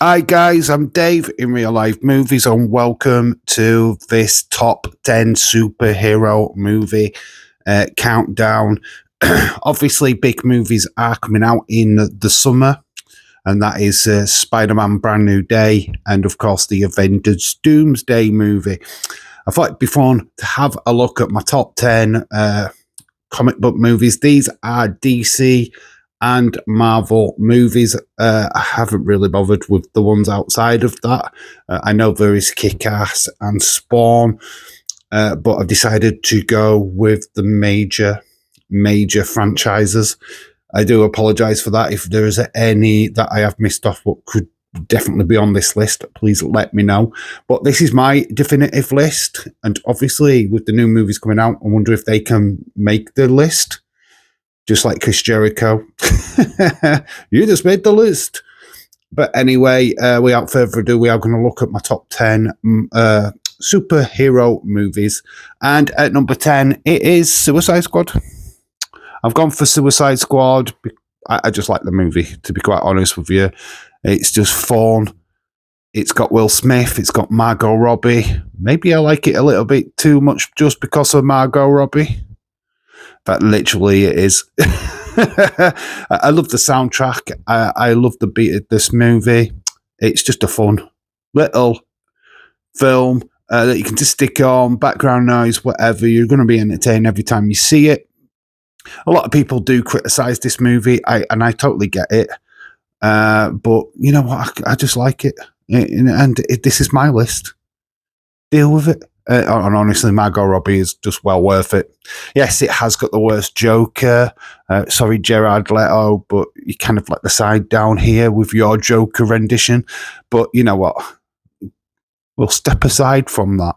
Hi guys, I'm Dave in Real Life Movies and welcome to this top 10 superhero movie countdown. Obviously, big movies are coming out in the summer, and that is Spider-Man Brand New Day and, of course, the Avengers Doomsday movie. I thought it'd be fun to have a look at my top 10 comic book movies. These are DC and Marvel movies. I haven't really bothered with the ones outside of that. I know there is Kick-Ass and Spawn, but I've decided to go with the major franchises. I do apologise for that. If there is any that I have missed off what could definitely be on this list, please let me know. But this is my definitive list, and obviously with the new movies coming out, I wonder if they can make the list. Just like Chris Jericho. You just made the list. But anyway, without further ado, we are going to look at my top 10 superhero movies. And at number 10, it is Suicide Squad. I've gone for Suicide Squad. I just like the movie, to be quite honest with you. It's just fun. It's got Will Smith. It's got Margot Robbie. Maybe I like it a little bit too much just because of Margot Robbie. But literally it is. I love the soundtrack. I love the beat of this movie. It's just a fun little film that you can just stick on, background noise, whatever. You're going to be entertained every time you see it. A lot of people do criticize this movie, and I totally get it. But you know what? I just like it. And this is my list. Deal with it. And honestly, Margot Robbie is just well worth it. Yes, it has got the worst Joker. Sorry, Jared Leto, but you kind of let the side down here with your Joker rendition. But you know what? We'll step aside from that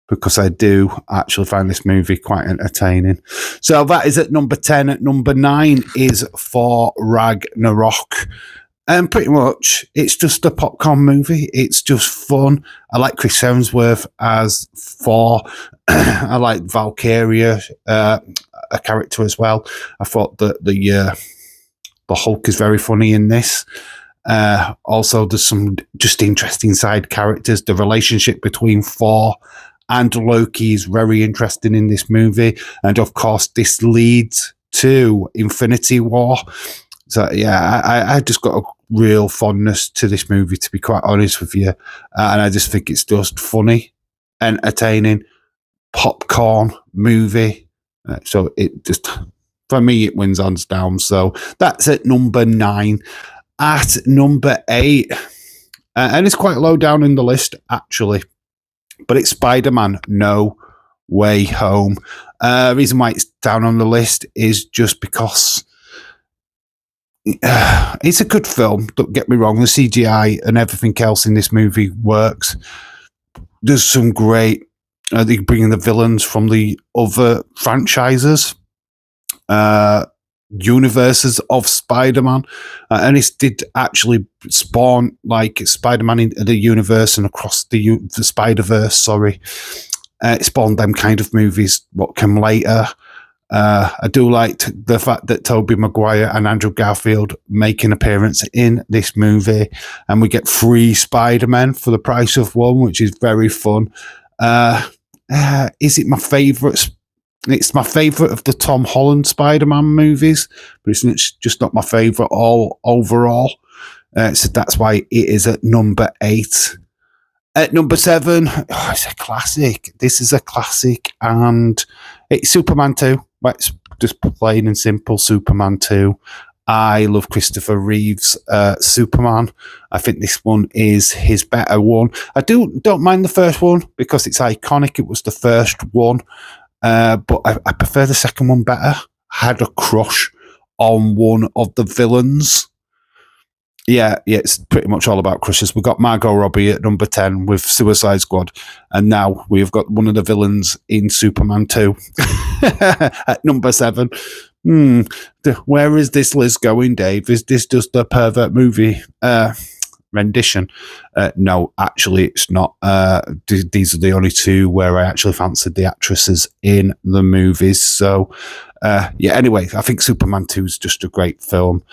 because I do actually find this movie quite entertaining. So that is at number 10. At number 9 is For Ragnarok. And pretty much, it's just a popcorn movie. It's just fun. I like Chris Hemsworth as Thor. I like Valkyria, a character as well. I thought that the Hulk is very funny in this. Also, there's some just interesting side characters. The relationship between Thor and Loki is very interesting in this movie. And of course, this leads to Infinity War. So, yeah, I just got a real fondness to this movie, to be quite honest with you. And I just think it's just funny, entertaining, popcorn movie. So it just, for me, it wins hands down. So that's at number 9. At number 8, and it's quite low down in the list, actually, but it's Spider-Man No Way Home. Reason why it's down on the list is just because it's a good film, don't get me wrong. The CGI and everything else in this movie works. There's some great, they bring in the villains from the other franchises, universes of Spider-Man, and it did actually spawn like Spider-Man in the universe and across the Spider-Verse. Sorry, it spawned them kind of movies. What came later. I do like the fact that Tobey Maguire and Andrew Garfield make an appearance in this movie, and we get 3 Spider-Men for the price of 1, which is very fun. Is it my favourite? It's my favourite of the Tom Holland Spider-Man movies, but it's just not my favourite all overall. So that's why it is at number 8. At number 7, it's a classic. This is a classic, and it's Superman 2. It's just plain and simple Superman 2. I love Christopher Reeve's Superman. I think this one is his better one. I don't mind the first one because it's iconic. It was the first one, but I prefer the second one better. I had a crush on one of the villains. Yeah, it's pretty much all about crushes. We've got Margot Robbie at number 10 with Suicide Squad, and now we've got one of the villains in Superman 2 at number 7. Where is this list going, Dave? Is this just a pervert movie rendition? No, actually, it's not. These are the only 2 where I actually fancied the actresses in the movies. So, anyway, I think Superman 2 is just a great film.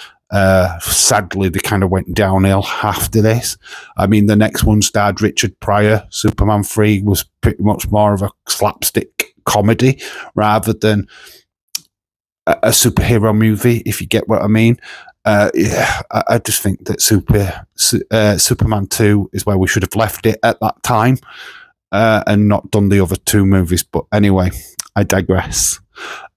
Sadly, they kind of went downhill after this. I mean, the next one starred Richard Pryor. Superman 3 was pretty much more of a slapstick comedy rather than a superhero movie, if you get what I mean. Yeah, I just think that Superman 2 is where we should have left it at that time and not done the other two movies. But anyway, I digress.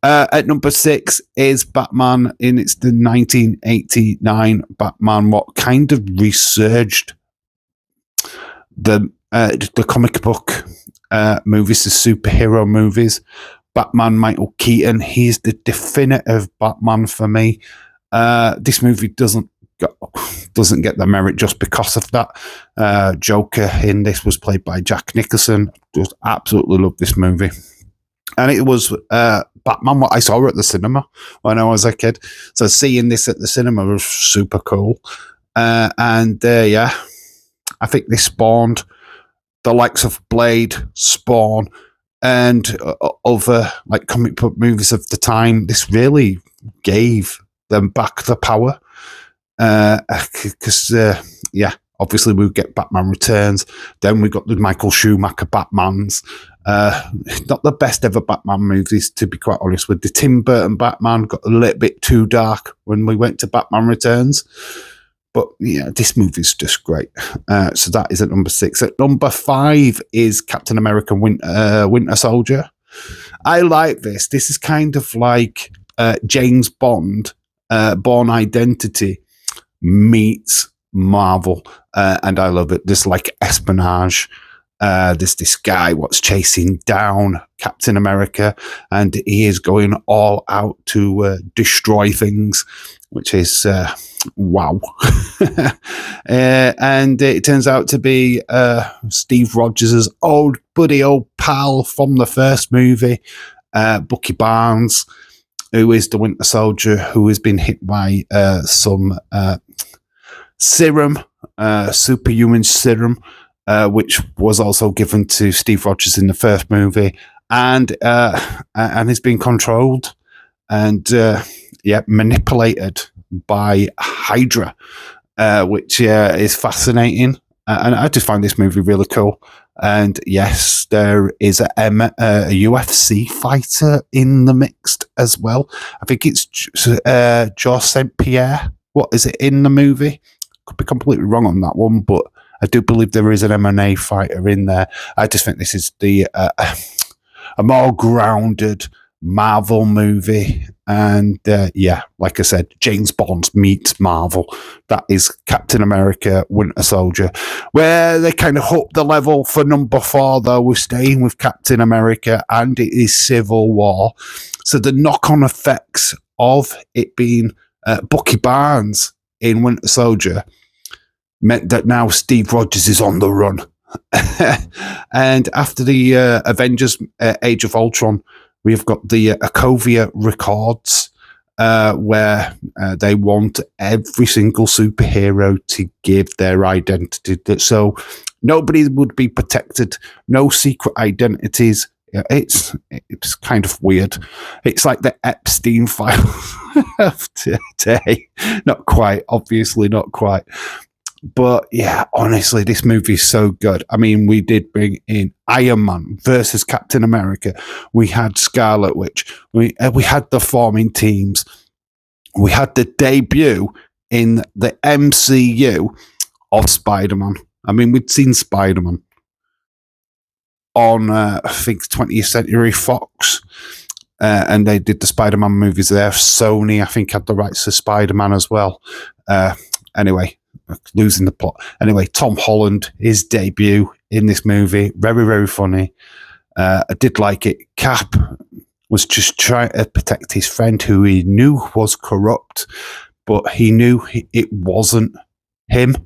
At number 6 is Batman, and it's the 1989 Batman, what kind of resurged the comic book movies, the superhero movies. Batman, Michael Keaton, he's the definitive Batman for me. This movie doesn't get the merit just because of that. Joker in this was played by Jack Nicholson. Just absolutely love this movie. And it was Batman, what I saw at the cinema when I was a kid. So seeing this at the cinema was super cool. Yeah, I think this spawned the likes of Blade, Spawn, and other like comic book movies of the time. This really gave them back the power. Because, yeah, obviously we get Batman Returns. Then we got the Michael Schumacher Batmans. Not the best ever Batman movies, to be quite honest with. The Tim Burton Batman got a little bit too dark when we went to Batman Returns. But yeah, this movie's just great. So that is at number 6. At number 5 is Captain America Winter Soldier. I like this. This is kind of like James Bond, Bourne Identity meets Marvel. And I love it. There's like espionage. There's this guy what's chasing down Captain America, and he is going all out to destroy things, which is wow. And it turns out to be Steve Rogers' old pal from the first movie, Bucky Barnes, who is the Winter Soldier, who has been hit by some serum, superhuman serum, which was also given to Steve Rogers in the first movie, and has been controlled and manipulated by Hydra, which is fascinating. And I just find this movie really cool. And yes, there is a UFC fighter in the mix as well. I think it's Georges St. Pierre. What is it in the movie? Could be completely wrong on that one, but I do believe there is an MMA fighter in there. I just think this is a more grounded Marvel movie. And yeah, like I said, James Bond meets Marvel. That is Captain America Winter Soldier. Where they kind of up the level for number 4, though, we're staying with Captain America, and it is Civil War. So the knock-on effects of it being Bucky Barnes in Winter Soldier meant that now Steve Rogers is on the run. And after the Avengers Age of Ultron, we've got the Sokovia Accords, where they want every single superhero to give their identity. So nobody would be protected, no secret identities. It's kind of weird. It's like the Epstein files of today. Not quite, obviously not quite. But yeah, honestly, this movie is so good. I mean, we did bring in Iron Man versus Captain America. We had Scarlet Witch. We had the forming teams. We had the debut in the MCU of Spider-Man. I mean, we'd seen Spider-Man on, I think, 20th Century Fox. And they did the Spider-Man movies there. Sony, I think, had the rights to Spider-Man as well. Anyway, losing the plot. Anyway, Tom Holland, his debut in this movie, very, very funny. I did like it. Cap was just trying to protect his friend who he knew was corrupt, but he knew it wasn't him.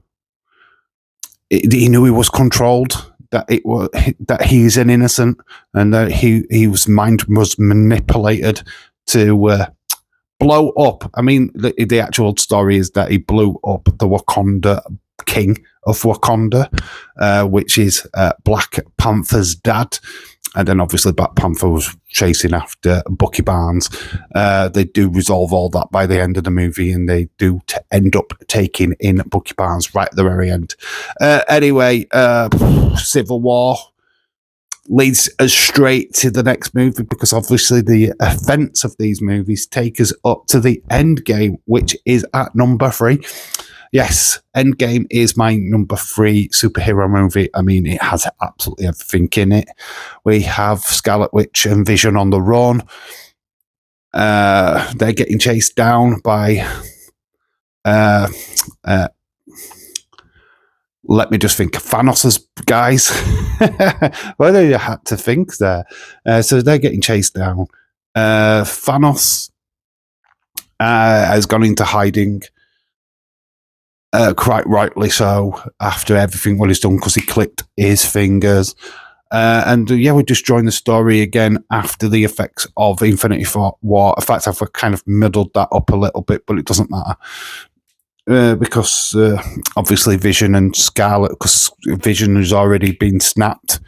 He knew he was controlled, that he's an innocent, and that his mind was manipulated to blow up. I mean, the actual story is that he blew up the Wakanda king of Wakanda, which is Black Panther's dad. And then obviously Black Panther was chasing after Bucky Barnes. They do resolve all that by the end of the movie, and they do end up taking in Bucky Barnes right at the very end. Anyway, Civil War leads us straight to the next movie, because obviously the events of these movies take us up to the end game, which is at number 3. Yes, Endgame is my number 3 superhero movie. I mean, it has absolutely everything in it. We have Scarlet Witch and Vision on the run. They're getting chased down by... let me just think. Thanos' guys. Well, you had to think there. So they're getting chased down. Thanos has gone into hiding. Quite rightly so, after everything what he's done, because he clicked his fingers. And we're just drawing the story again after the effects of Infinity War. In fact, I've kind of middled that up a little bit, but it doesn't matter. Because obviously Vision and Scarlet, because Vision has already been snapped,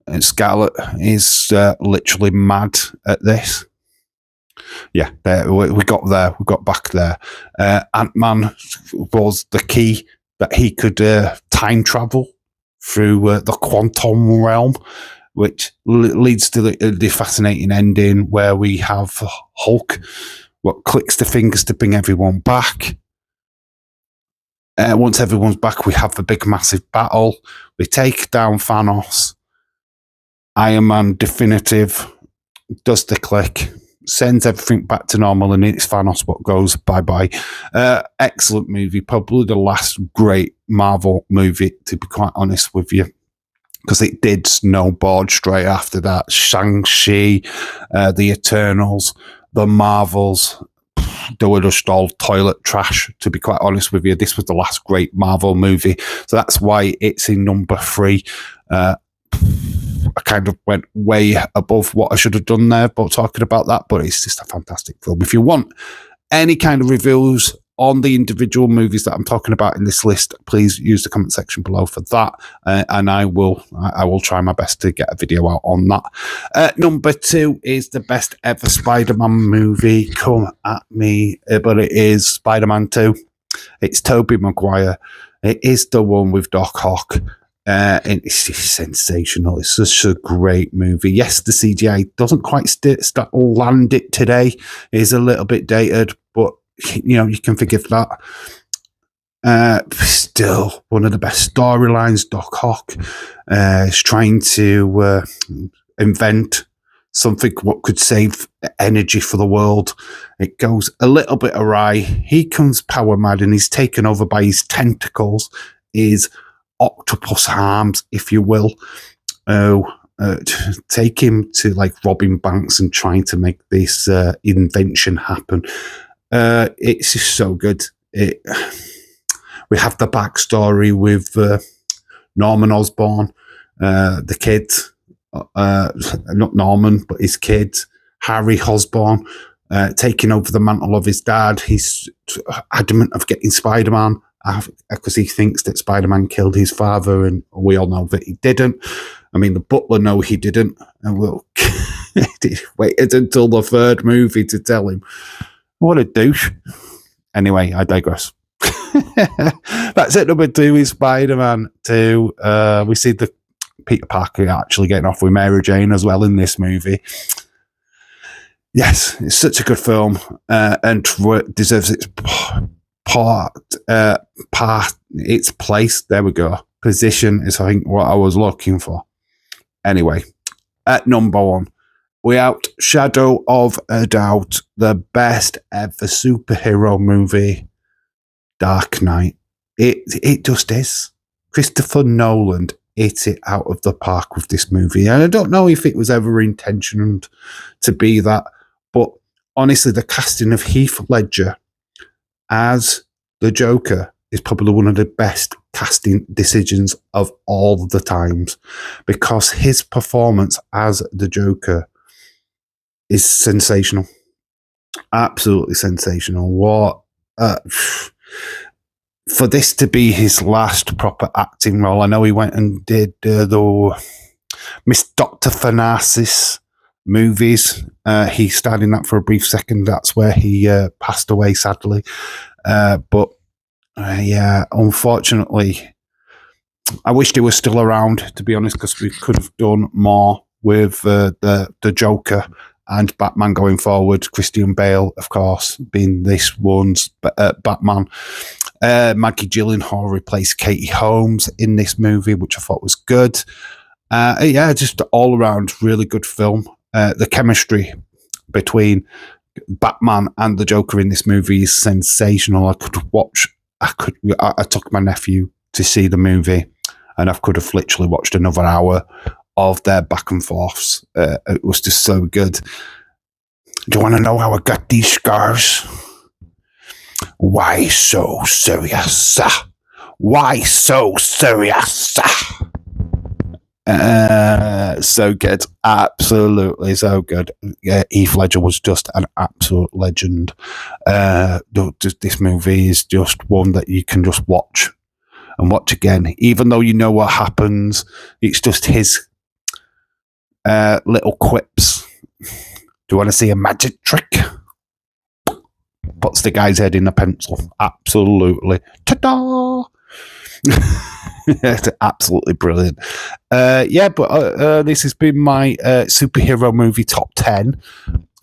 and Scarlet is literally mad at this. Yeah, we got there. We got back there. Ant-Man was the key that he could time travel through the quantum realm, which leads to the fascinating ending where we have Hulk, what clicks the fingers to bring everyone back. Once everyone's back, we have the big, massive battle. We take down Thanos. Iron Man definitive does the click, sends everything back to normal, and it's Thanos what goes bye-bye. Excellent movie. Probably the last great Marvel movie, to be quite honest with you, because it did snowboard straight after that. Shang-Chi, the Eternals, the Marvels, they were just all toilet trash, to be quite honest with you. This was the last great Marvel movie, so that's why it's in number 3. I kind of went way above what I should have done there, but talking about that, but it's just a fantastic film. If you want any kind of reviews on the individual movies that I'm talking about in this list, please use the comment section below for that, and I will try my best to get a video out on that. Number 2 is the best ever Spider-Man movie. Come at me, but it is Spider-Man 2. It's Tobey Maguire. It is the one with Doc Ock. And it's sensational. It's such a great movie. Yes, the CGI doesn't quite land it today. It is a little bit dated, but you can forgive that. Still one of the best storylines. Doc Ock is trying to invent something what could save energy for the world. It goes a little bit awry. He comes power mad, and he's taken over by his tentacles, his octopus arms, if you will. Take him to like robbing banks and trying to make this invention happen. It's just so good. We have the backstory with Norman Osborn, the kid, not Norman, but his kid, Harry Osborn, taking over the mantle of his dad. He's adamant of getting Spider-Man, because he thinks that Spider-Man killed his father, and we all know that he didn't. I mean, the butler know he didn't, and we'll waited until the 3rd movie to tell him. What a douche. Anyway, I digress. That's it. Number 2 is Spider-Man 2. We see the Peter Parker actually getting off with Mary Jane as well in this movie. Yes, it's such a good film, and deserves its its place. There we go. Position is, I think, what I was looking for. Anyway, at number 1, without shadow of a doubt, the best ever superhero movie, Dark Knight. It just is. Christopher Nolan hit it out of the park with this movie, and I don't know if it was ever intentioned to be that, but honestly, the casting of Heath Ledger as the Joker is probably one of the best casting decisions of all the times, because his performance as the Joker is sensational. Absolutely sensational. What for this to be his last proper acting role. I know he went and did Miss Dr. Thanasis movies. He starred in that for a brief second. That's where he passed away, sadly. But yeah, unfortunately, I wished he was still around, to be honest, because we could have done more with the Joker and Batman going forward. Christian Bale, of course, being this one's Batman. Maggie Gyllenhaal replaced Katie Holmes in this movie, which I thought was good. Yeah, just all around really good film. The chemistry between Batman and the Joker in this movie is sensational. I took my nephew to see the movie, and I could have literally watched another hour of their back and forths. It was just so good. Do you want to know how I got these scars? Why so serious? Why so serious? So good. Absolutely so good. Heath Ledger was just an absolute legend. This movie is just one that you can just watch and watch again. Even though you know what happens, it's just his little quips. Do you want to see a magic trick? Puts the guy's head in a pencil. Absolutely. Ta-da! It's absolutely brilliant. But this has been my superhero movie top 10.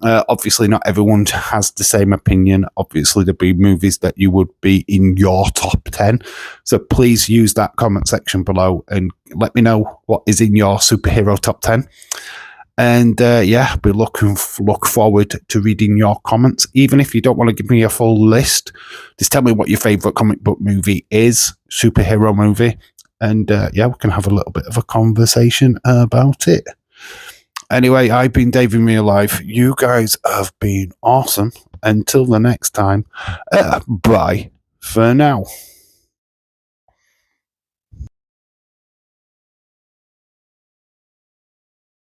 Obviously, not everyone has the same opinion. Obviously, there'll be movies that you would be in your top 10. So please use that comment section below and let me know what is in your superhero top 10. And we look forward to reading your comments. Even if you don't want to give me a full list, just tell me what your favourite comic book movie is, superhero movie. And we can have a little bit of a conversation about it. Anyway, I've been Dave in Real Life. You guys have been awesome. Until the next time, bye for now.